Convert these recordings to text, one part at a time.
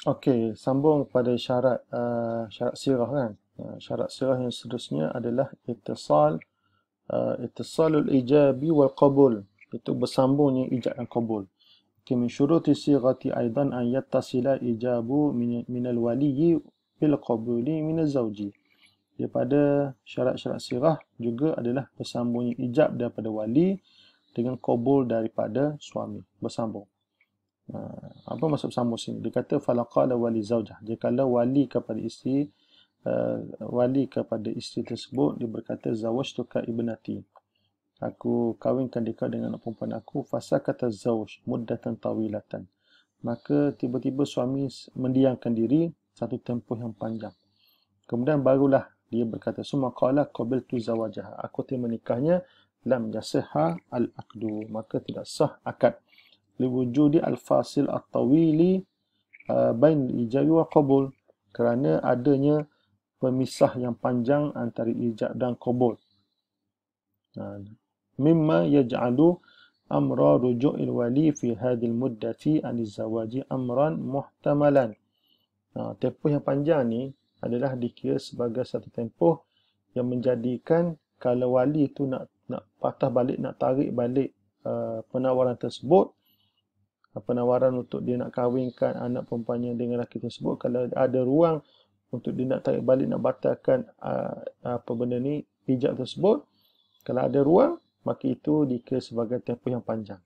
Okey, sambung pada syarat sirah kan. Syarat sirah yang seterusnya adalah ittisalul ijabi wal qabul. Itu bersambungnya ijab dan qabul. Okay, min syuruti sirati aidan an yattasila ijabu minal waliyyi bil qabuli minaz zawji. Daripada syarat-syarat sirah juga adalah bersambungnya ijab daripada wali dengan qabul daripada suami. Bersambung. Apa maksud sambung sini? Dia kata falaqala wali zaujah. Jikalau wali kepada isteri tersebut dia berkata zawajtuka ibnati. Aku kahwinkan dia dengan anak perempuan aku, fasakata zauj muddatan tawilatan. Maka tiba-tiba suami mendiamkan diri satu tempoh yang panjang. Kemudian barulah dia berkata summa qala qabiltu zawajah. Aku terima nikahnya, lam yasihha al-aqdu. Maka tidak sah akad. Liwujudi al-fasil at-tawili bain ijabi wa qabul. Kerana adanya pemisah yang panjang antara ijab dan qabul. Mimma yaj'alu amra ruju'il wali fi hadhil muddati aniz-zawaji amran muhtamalan. Tempoh yang panjang ni adalah dikira sebagai satu tempoh yang menjadikan kalau wali itu nak patah balik, nak tarik balik penawaran tersebut, penawaran untuk dia nak kahwinkan anak perempuannya dengan lelaki tersebut, kalau ada ruang untuk dia nak tarik balik, nak batalkan apa benda ni, ijab tersebut, kalau ada ruang, maka itu dikira sebagai tempoh yang panjang.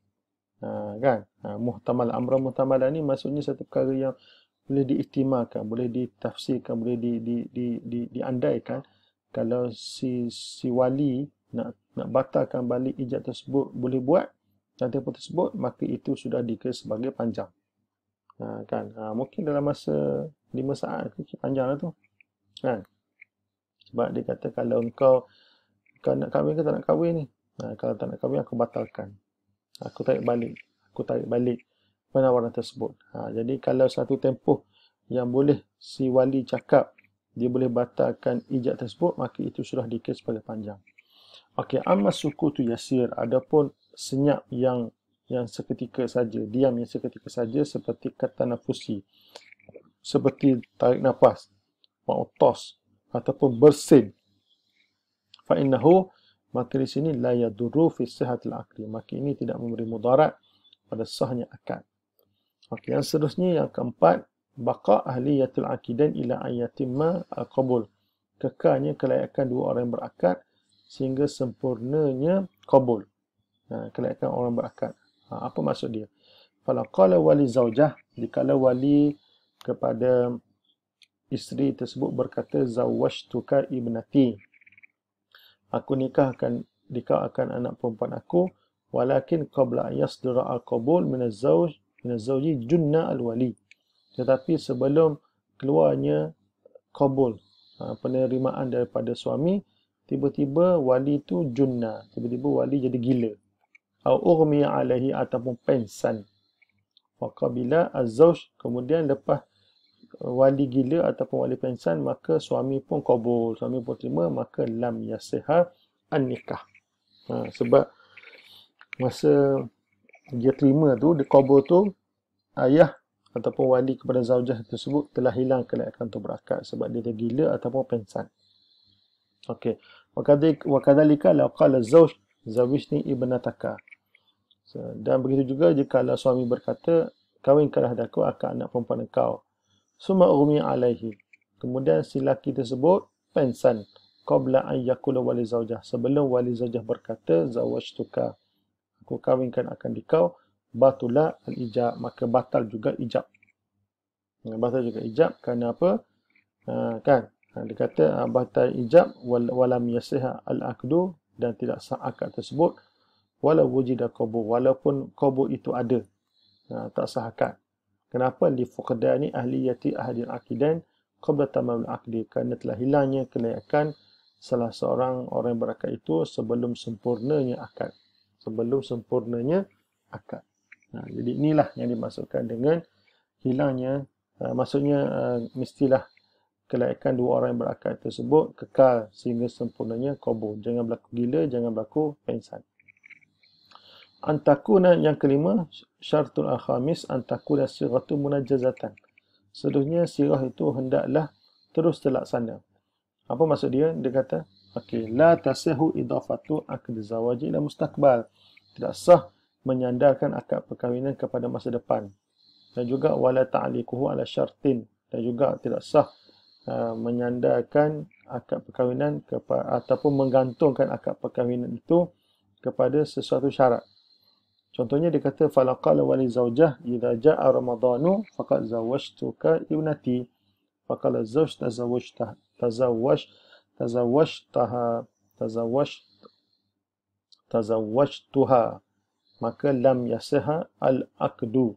Kan? Muhtamal, amra muhtamalan ni maksudnya satu perkara yang boleh diihtimalkan, boleh ditafsirkan, boleh diandaikan. Kalau si wali nak batalkan balik ijab tersebut boleh buat dalam tempoh tersebut, maka itu sudah dikira sebagai panjang. Kan? Mungkin dalam masa 5 saat panjang lah tu. Kan? Sebab dia kata kalau kau nak kahwin ke tak nak kahwin ni? Kalau tak nak kahwin, aku batalkan. Aku tarik balik penawaran tersebut. Jadi kalau satu tempoh yang boleh si wali cakap dia boleh batalkan ijab tersebut, maka itu sudah dikira sebagai panjang. Okey, amma sukutu yasir, adapun senyap yang seketika saja, diam yang seketika saja, seperti kata nafusi, seperti tarik nafas, ma'utos, ataupun bersin. Fa'innahu, maka di sini la yadurru fi sihhatil aqli, maka ini tidak memberi mudarat pada sahnya akad. Okey, yang seterusnya yang keempat, baqa ahliyatul aqidain ila ayatimma al-qabul. Kekalnya kelayakan dua orang yang berakad sehingga sempurnanya qabul. Kelayakan orang berakad. Apa maksud dia? Fala qala wali zaujah, jikalau wali kepada isteri tersebut berkata zawwajtuka ibnati. Aku nikahkan anak perempuan aku, walakin qabla yasdura al-qabul min az-zawji junna al-wali. Tetapi sebelum keluarnya qabul, penerimaan daripada suami, tiba-tiba wali itu junna, tiba-tiba wali jadi gila. Au ughmiya alaihi, ataupun pensan. Faqabila az-zawj, kemudian lepas wali gila ataupun wali pensan, maka suami pun qabul, suami pun terima, maka lam yasihha an-nikah. Sebab masa dia terima tu, dia qabul tu, ayah ataupun wali kepada zaujah tersebut telah hilang kelayakan untuk berakad sebab dia tergila ataupun pensan. Okey. Wa kadzalika law qala az-zawj zawishni ibnataka. Dan begitu juga jika suami berkata kahwinkanlah aku akan anak perempuan engkau. Summa umi alaihi. Kemudian si laki tersebut pensan qabla an yakula wali zaujah, sebelum wali zaujah berkata zawajtuka, aku kahwinkan akan dikau, batula al-ijab, maka batal juga ijab. Batal juga ijab kerana apa? Kan? Dia kata batal ijab walam yasihha al-aqdu, dan tidak sah akad tersebut walau wujida qabul, walaupun qabul itu ada, tak sah akad. Kenapa? Li fuqdani ahliyati ahadil aqidain qabla tamamul aqdi, kerana telah hilangnya kelayakan salah seorang orang yang berakad itu sebelum sempurnanya akad. Jadi inilah yang dimaksudkan dengan hilangnya, maksudnya mestilah kelayakan dua orang yang berakad tersebut kekal sehingga sempurnanya qabul. Jangan berlaku gila, jangan berlaku pensan. Antakuna, yang kelima, syaratul al-khamis, antakuna sighatu munajjazatan. seterusnya sirah itu hendaklah terus terlaksana. Apa maksud dia? Dia kata, okey, la tasihu idafatu akd zawaji ila mustaqbal. Tidak sah menyandarkan akad perkahwinan kepada masa depan. Dan juga wala ta'liquhu ala syartin. Dan juga tidak sah menyandarkan akad perkahwinan ataupun menggantungkan akad perkahwinan itu kepada sesuatu syarat. Contohnya dia kata falaqala wali zaujah idza jaa ramadhanu faqad zawwajtuka ibnati. Faqala zawj tazawwajtuha, maka lam yasihha al-aqdu.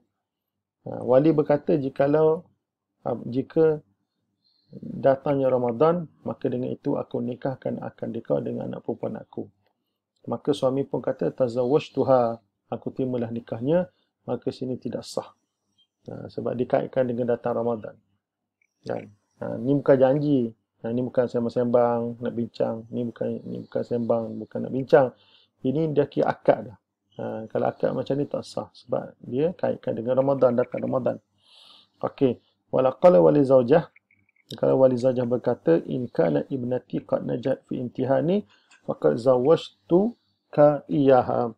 Wali berkata jika datangnya Ramadan, maka dengan itu aku nikahkan akan nikah dengan anak perempuan aku. Maka suami pun kata tazawwajtuha, aku terimalah nikahnya, maka sini tidak sah. Sebab dikaitkan dengan datang Ramadan. Dan ni bukan janji, ni bukan sembang-sembang nak bincang, ni bukan sembang, bukan nak bincang. Ini dah kira akad dah. Kalau akad macam ni tak sah sebab dia kaitkan dengan Ramadan, datang Ramadan. Okey, wala qala wali zaujah, kalau wali zaujah berkata in kana ibnati qad najat fi imtihani faqad zawwajtu ka iyaha.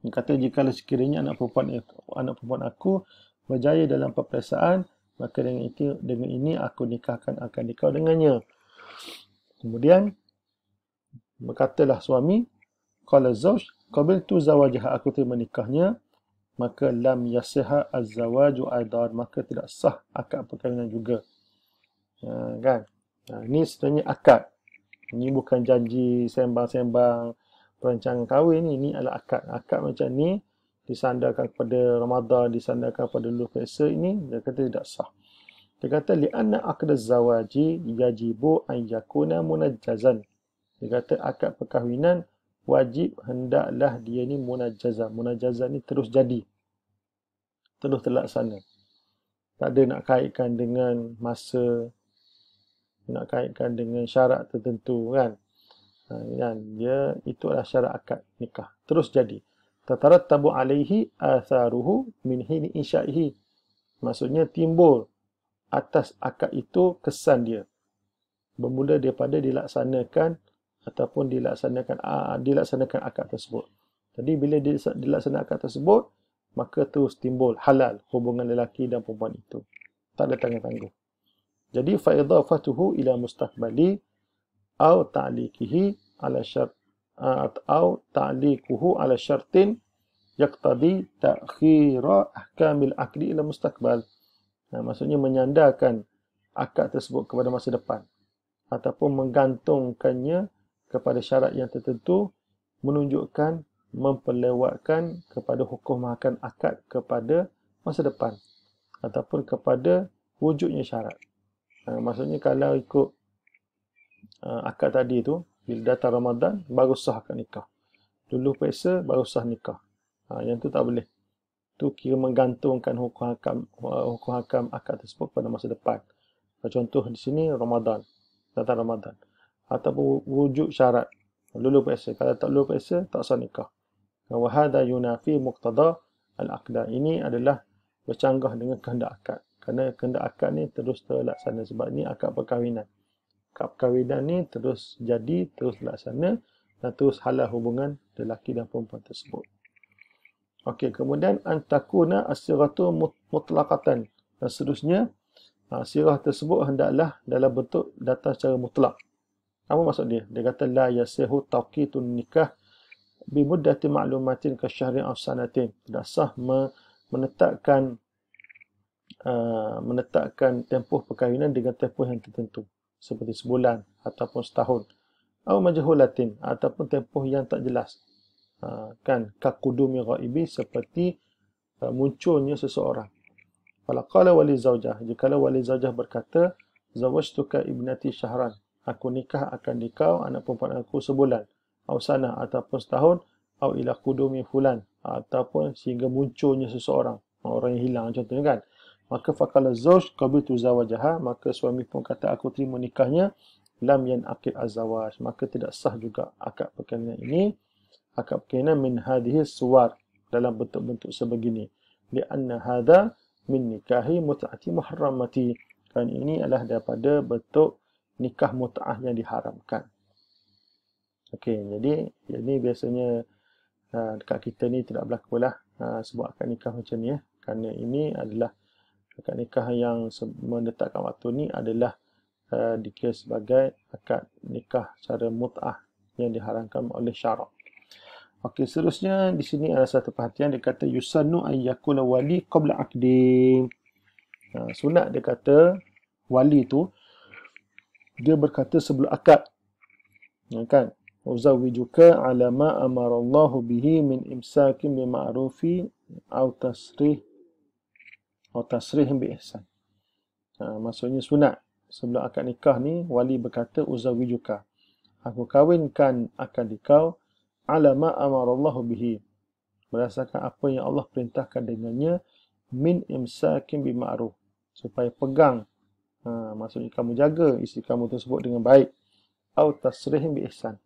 Dia kata jika sekiranya anak perempuan aku berjaya dalam peperiksaan, maka dengan ini aku nikahkan akan nikah dengannya. Kemudian berkatalah suami, qala zauj qabiltu zawajaha, aku terima nikahnya, maka lam yasihha az-zawaju aidan, maka tidak sah akad perkahwinan juga. Kan? Ini sebenarnya akad. Ini bukan janji sembang-sembang perancangan kahwin, ini adalah akad. Akad macam ni disandarkan kepada Ramadan, disandarkan pada Dhul Qa'dah, ini dia kata tidak sah. Dia kata li'anna aqd az-zawaji yajibu an yakuna munajjazan. Dia kata akad perkahwinan wajib hendaklah dia ni munajjazah. Munajjazah ni terus jadi, terus terlaksana. Tak ada nak kaitkan dengan masa, nak kaitkan dengan syarat tertentu, kan? Dia itu adalah syarat akad nikah, terus jadi. Tatarattabu alaihi atharuhu min hini insya'ihi. Maksudnya timbul atas akad itu kesan dia, bermula daripada dilaksanakan akad tersebut. Jadi bila dilaksanakan akad tersebut, maka terus timbul halal hubungan lelaki dan perempuan itu. Tak ada tangguh-tangguh. Jadi fa idafatuhu ila mustaqbali au ta'liqihi ala syart atau ta'liquhu ala syartin yaqtadi ta'khira ahkamil aqdi ila mustaqbal. Maksudnya menyandarkan akad tersebut kepada masa depan ataupun menggantungkannya kepada syarat yang tertentu, menunjukkan memperlewatkan kepada hukum akan akad kepada masa depan ataupun kepada wujudnya syarat. Maksudnya kalau ikut akad tadi tu, bila datang Ramadan baru sah akad nikah, dulu periksa baru sah nikah, yang tu tak boleh. Tu kira menggantungkan hukum hakam akad tersebut pada masa depan. Contoh di sini Ramadan, datang Ramadan, ataupun wujud syarat, lulu periksa. Kalau tak lulu periksa tak sah nikah. Wa hadha yunafi muqtada al-aqda. Ini adalah bercanggah dengan kehendak akad. Kerana kehendak akad ni terus terlaksana, sebab ni akad perkahwinan. Akad perkahwinan ni terus jadi, terus terlaksana dan terus halal hubungan lelaki dan perempuan tersebut. Okey, kemudian antakuna as-siratu mutlaqatan. Dan seterusnya, sirah tersebut hendaklah dalam bentuk datang secara mutlak. Apa maksud dia? Dia kata la yasihu tawqitun nikah bi muddati ma'lumatin ka syahrin aw sanatin. Tidak sah menetapkan tempoh perkahwinan dengan tempoh yang tertentu, seperti sebulan ataupun setahun. Aw majhulatin, ataupun tempoh yang tak jelas. Kan, kaqudumi ghaibi, seperti munculnya seseorang. Falaqala wali zaujah, jika wali zaujah berkata zawajtuka ibnati syahran, aku nikah akan dikau anak perempuan aku sebulan, atau sana, ataupun setahun, atau ila qudumi fulan, ataupun sehingga munculnya seseorang, orang yang hilang contohnya, kan. Maka faqala zauj qabiltu zawajaha, maka suami pun kata aku terima nikahnya, lam yanaqid az-zawaj, maka tidak sah juga akad perkahwinan ini. Akad perkahwinan min hadhihi suwar, dalam bentuk-bentuk sebegini. Lianna hadha min nikahi mut'ati muharramati. Dan ini adalah daripada bentuk nikah mut'ah yang diharamkan. Okey, jadi ini biasanya dekat kita ni tidak berlaku lah sebab akad nikah macam ni kerana ini adalah akad nikah yang menetapkan waktu ni adalah dikira sebagai akad nikah secara mut'ah yang diharamkan oleh syarak. Okey, seterusnya di sini ada satu perhatian, dia kata yusannu an yakuna wali qabla aqdi. Sunat dia kata wali tu dia berkata sebelum akad. Kan? Uzawijuka ala ma amara Allah bihi min imsakin bi ma'rufi aw tasrih bi ihsan. Maksudnya sunat sebelum akad nikah ni wali berkata uzawijuka, aku kahwinkan akan dikau ala ma amara Allah bihi, berdasarkan apa yang Allah perintahkan dengannya, min imsakin bi ma'ruf, supaya pegang, maksudnya kamu jaga isteri kamu tersebut dengan baik, aw tasrih bi ihsan,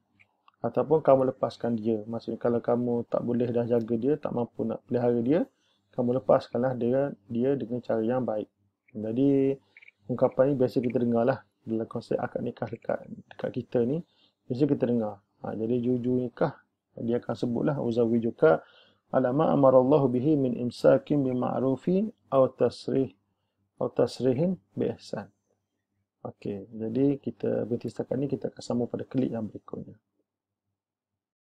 ataupun kamu lepaskan dia. Maksudnya kalau kamu tak boleh dah jaga dia, tak mampu nak pelihara dia, kamu lepaskanlah dia dengan cara yang baik. Jadi ungkapan ni biasa kita dengar lah dalam konsep akad nikah dekat kita ni, biasa kita dengar. Jadi jujur nikah dia akan sebutlah uzawijuka ala ma amarallahu bihi min imsakin bi ma'rufi aw tasrihin bi ihsan. Okey, jadi kita berhenti setakat ni, kita akan sambung pada klik yang berikutnya.